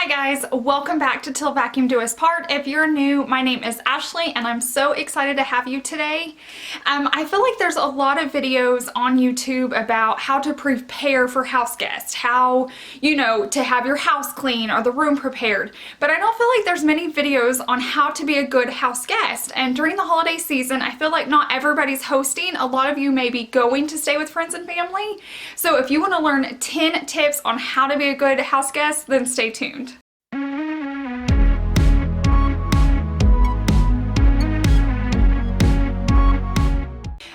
Hi guys, welcome back to Till Vacuum Do Us Part. If you're new, my name is Ashley and I'm so excited to have you today. I feel like there's a lot of videos on YouTube about how to prepare for house guests, how, to have your house clean or the room prepared. But I don't feel like there's many videos on how to be a good house guest. And during the holiday season, I feel like not everybody's hosting. A lot of you may be going to stay with friends and family. So if you want to learn 10 tips on how to be a good house guest, then stay tuned.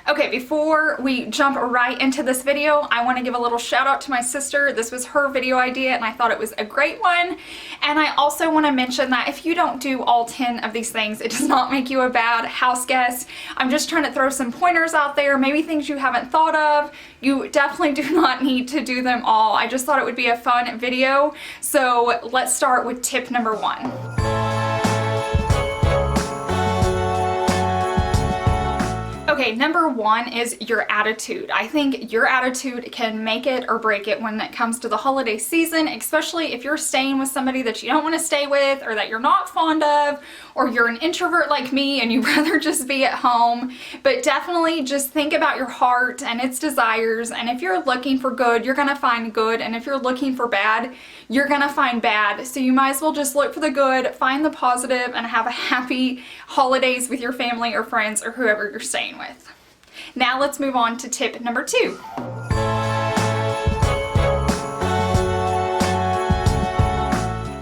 Okay, before we jump right into this video, I want to give a little shout out to my sister. This was her video idea and I thought it was a great one. And I also want to mention that if you don't do all 10 of these things, it does not make you a bad house guest. I'm just trying to throw some pointers out there, maybe things you haven't thought of. You definitely do not need to do them all. I just thought it would be a fun video. So let's start with tip number 1. Okay, number 1 is your attitude. I think your attitude can make it or break it when it comes to the holiday season, especially if you're staying with somebody that you don't want to stay with or that you're not fond of, or you're an introvert like me and you'd rather just be at home. But definitely just think about your heart and its desires, and if you're looking for good, you're gonna find good, and if you're looking for bad, you're gonna find bad. So you might as well just look for the good, find the positive, and have a happy holidays with your family or friends or whoever you're staying with. Now let's move on to tip number 2.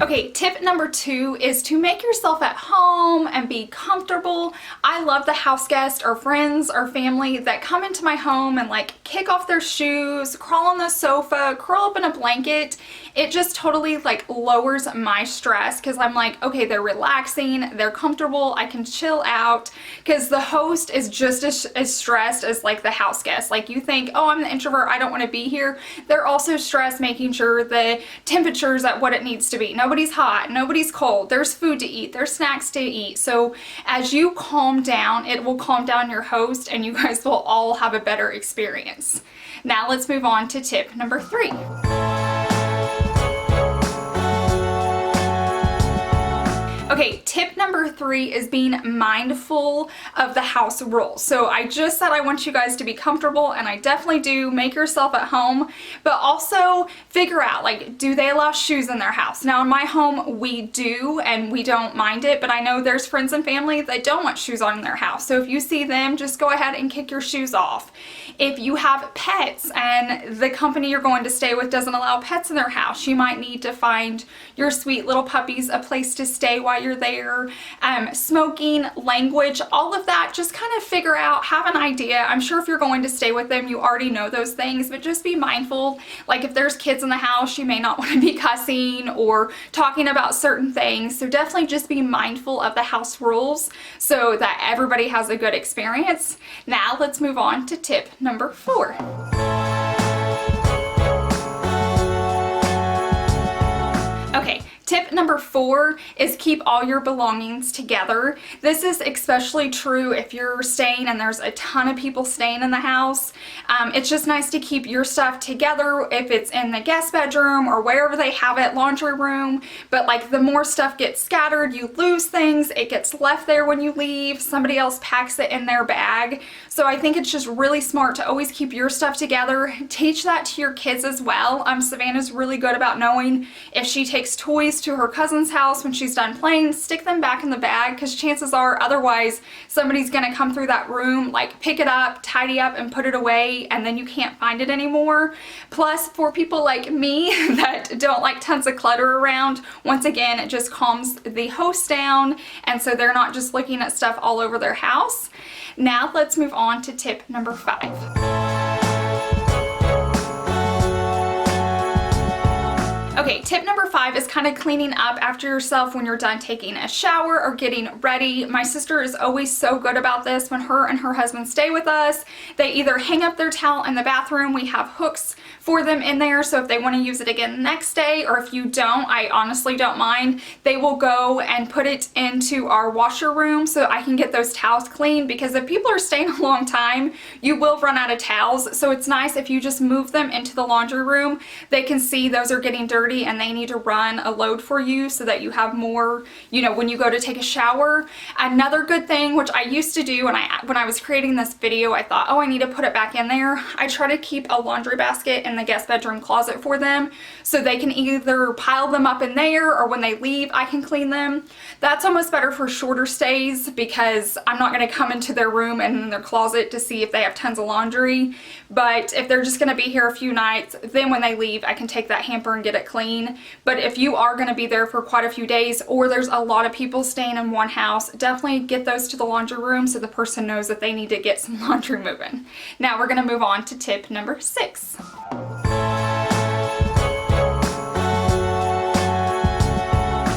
Okay, tip number 2 is to make yourself at home and be comfortable. I love the house guests or friends or family that come into my home and like kick off their shoes, crawl on the sofa, curl up in a blanket. It just totally like lowers my stress because I'm like, okay, they're relaxing, they're comfortable, I can chill out, because the host is just as stressed as like the house guest. Like you think, oh, I'm the introvert, I don't want to be here. They're also stressed making sure the temperature's at what it needs to be. Nobody's hot, nobody's cold, there's food to eat, there's snacks to eat. So as you calm down, it will calm down your host and you guys will all have a better experience. Now let's move on to tip number 3. Okay, tip number 3 is being mindful of the house rules. So I just said I want you guys to be comfortable, and I definitely do. Make yourself at home, but also figure out, like, do they allow shoes in their house? Now in my home we do, and we don't mind it, but I know there's friends and family that don't want shoes on in their house. So if you see them, just go ahead and kick your shoes off. If you have pets and the company you're going to stay with doesn't allow pets in their house, you might need to find your sweet little puppies a place to stay while you're there. Smoking, language, all of that, just kind of figure out, have an idea. I'm sure if you're going to stay with them, you already know those things, but just be mindful. Like if there's kids in the house, you may not want to be cussing or talking about certain things. So definitely just be mindful of the house rules so that everybody has a good experience. Now let's move on to tip number 4. Okay, tip number 4 is keep all your belongings together. This is especially true if you're staying and there's a ton of people staying in the house. It's just nice to keep your stuff together if it's in the guest bedroom or wherever they have it, laundry room. But like the more stuff gets scattered, you lose things, it gets left there when you leave, somebody else packs it in their bag. So I think it's just really smart to always keep your stuff together. Teach that to your kids as well. Savannah's really good about knowing if she takes toys to her cousin's house when she's done playing, stick them back in the bag, because chances are otherwise somebody's gonna come through that room, like pick it up, tidy up, and put it away, and then you can't find it anymore. Plus, for people like me that don't like tons of clutter around, once again, it just calms the host down, and so they're not just looking at stuff all over their house. Now let's move on to tip number 5. Okay, tip number 5 is kind of cleaning up after yourself when you're done taking a shower or getting ready. My sister is always so good about this. When her and her husband stay with us, they either hang up their towel in the bathroom. We have hooks for them in there. So if they want to use it again the next day, or if you don't, I honestly don't mind, they will go and put it into our washer room so I can get those towels clean, because if people are staying a long time, you will run out of towels. So it's nice if you just move them into the laundry room. They can see those are getting dirty and they need to run a load for you so that you have more, you know, when you go to take a shower. Another good thing, which I used to do when I was creating this video, I thought, oh, I need to put it back in there. I try to keep a laundry basket in the guest bedroom closet for them so they can either pile them up in there, or when they leave I can clean them. That's almost better for shorter stays, because I'm not going to come into their room and in their closet to see if they have tons of laundry. But if they're just going to be here a few nights, then when they leave I can take that hamper and get it clean. But if you are going to be there for quite a few days, or there's a lot of people staying in one house, definitely get those to the laundry room so the person knows that they need to get some laundry moving. Now we're going to move on to tip number 6.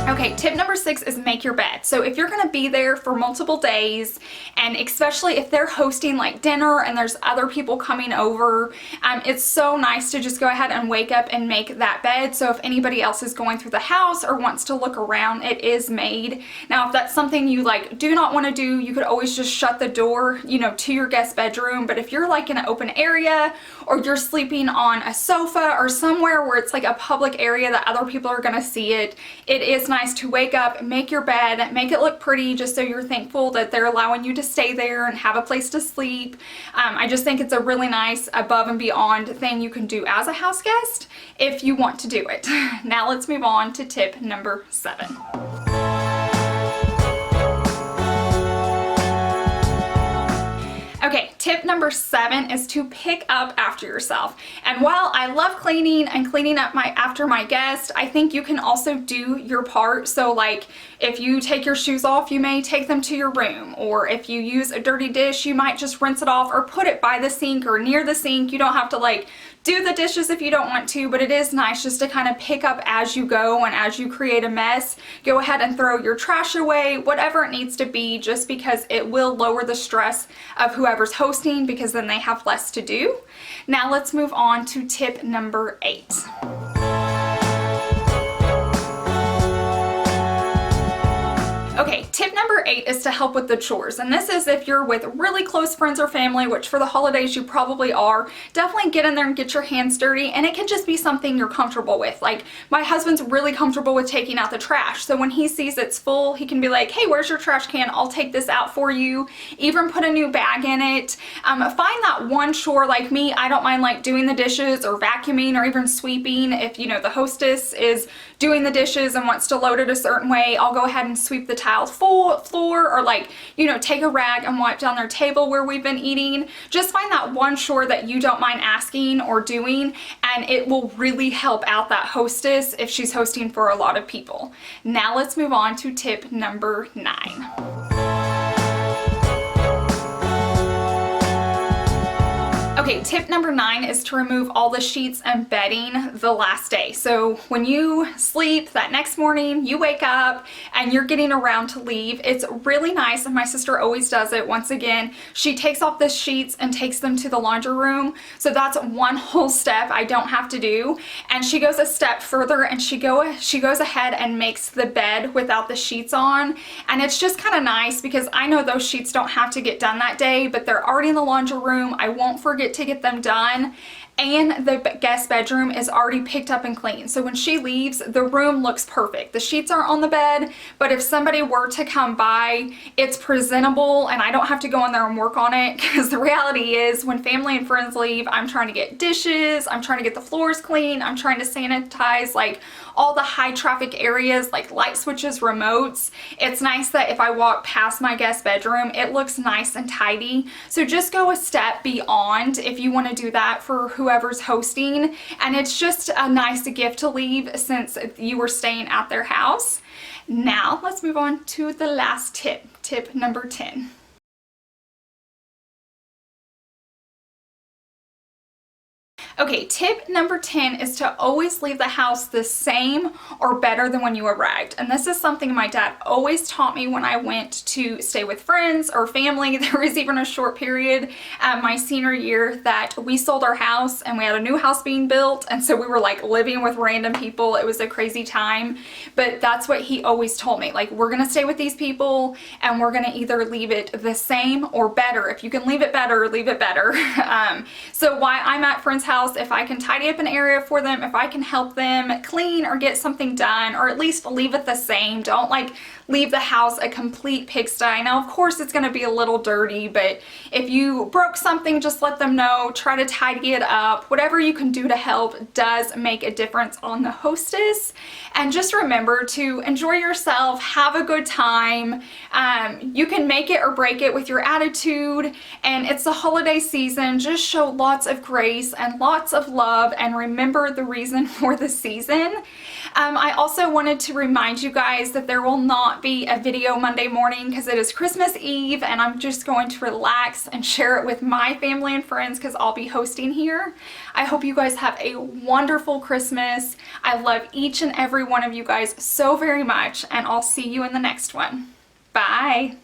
Okay, tip number 6 is make your bed. So if you're going to be there for multiple days, and especially if they're hosting like dinner and there's other people coming over, it's so nice to just go ahead and wake up and make that bed. So if anybody else is going through the house or wants to look around, it is made. Now, if that's something you like do not want to do, you could always just shut the door, you know, to your guest bedroom. But if you're like in an open area, or you're sleeping on a sofa or somewhere where it's like a public area that other people are going to see it, it is nice to wake up, make your bed, make it look pretty, just so you're thankful that they're allowing you to stay there and have a place to sleep. I just think it's a really nice above and beyond thing you can do as a house guest if you want to do it. Now let's move on to tip number 7. Okay, tip number 7 is to pick up after yourself. And while I love cleaning and cleaning up after my guest, I think you can also do your part. So like if you take your shoes off, you may take them to your room, or if you use a dirty dish, you might just rinse it off or put it by the sink or near the sink. You don't have to like do the dishes if you don't want to, but it is nice just to kind of pick up as you go, and as you create a mess, go ahead and throw your trash away, whatever it needs to be, just because it will lower the stress of whoever's hosting, because then they have less to do. Now let's move on to tip number 8. Okay, tip number 8 is to help with the chores. And this is if you're with really close friends or family, which for the holidays you probably are. Definitely get in there and get your hands dirty. And it can just be something you're comfortable with. Like my husband's really comfortable with taking out the trash. So when he sees it's full, he can be like, hey, where's your trash can? I'll take this out for you. Even put a new bag in it. Find that one chore. Like me, I don't mind like doing the dishes or vacuuming or even sweeping. If you know the hostess is doing the dishes and wants to load it a certain way, I'll go ahead and sweep the tile floor, or like, you know, take a rag and wipe down their table where we've been eating. Just find that one chore that you don't mind asking or doing, and it will really help out that hostess if she's hosting for a lot of people. Now let's move on to tip number 9. Okay, tip number 9 is to remove all the sheets and bedding the last day. So when you sleep that next morning, you wake up and you're getting around to leave, it's really nice, and my sister always does it. Once again, she takes off the sheets and takes them to the laundry room. So that's one whole step I don't have to do. And she goes a step further and she goes ahead and makes the bed without the sheets on. And it's just kind of nice, because I know those sheets don't have to get done that day, but they're already in the laundry room. I won't forget to get them done, and the guest bedroom is already picked up and clean. So when she leaves, the room looks perfect. The sheets aren't on the bed, but if somebody were to come by, it's presentable and I don't have to go in there and work on it, because the reality is when family and friends leave, I'm trying to get dishes, I'm trying to get the floors clean, I'm trying to sanitize like all the high traffic areas like light switches, remotes. It's nice that if I walk past my guest bedroom, it looks nice and tidy. So just go a step beyond if you want to do that for whoever's hosting, and it's just a nice gift to leave since you were staying at their house. Now let's move on to the last tip, tip number 10. Okay, tip number 10 is to always leave the house the same or better than when you arrived. And this is something my dad always taught me when I went to stay with friends or family. There was even a short period my senior year that we sold our house and we had a new house being built. And so we were like living with random people. It was a crazy time. But that's what he always told me. Like, we're going to stay with these people and we're going to either leave it the same or better. If you can leave it better, leave it better. So while I'm at friends' house, if I can tidy up an area for them, if I can help them clean or get something done, or at least leave it the same. Don't like leave the house a complete pigsty. Now, of course, it's going to be a little dirty, but if you broke something, just let them know. Try to tidy it up. Whatever you can do to help does make a difference on the hostess. And just remember to enjoy yourself, have a good time. You can make it or break it with your attitude, and it's the holiday season. Just show lots of grace and lots of love, and remember the reason for the season. I also wanted to remind you guys that there will not be a video Monday morning because it is Christmas Eve, and I'm just going to relax and share it with my family and friends because I'll be hosting here. I hope you guys have a wonderful Christmas. I love each and every one of you guys so very much, and I'll see you in the next one. Bye.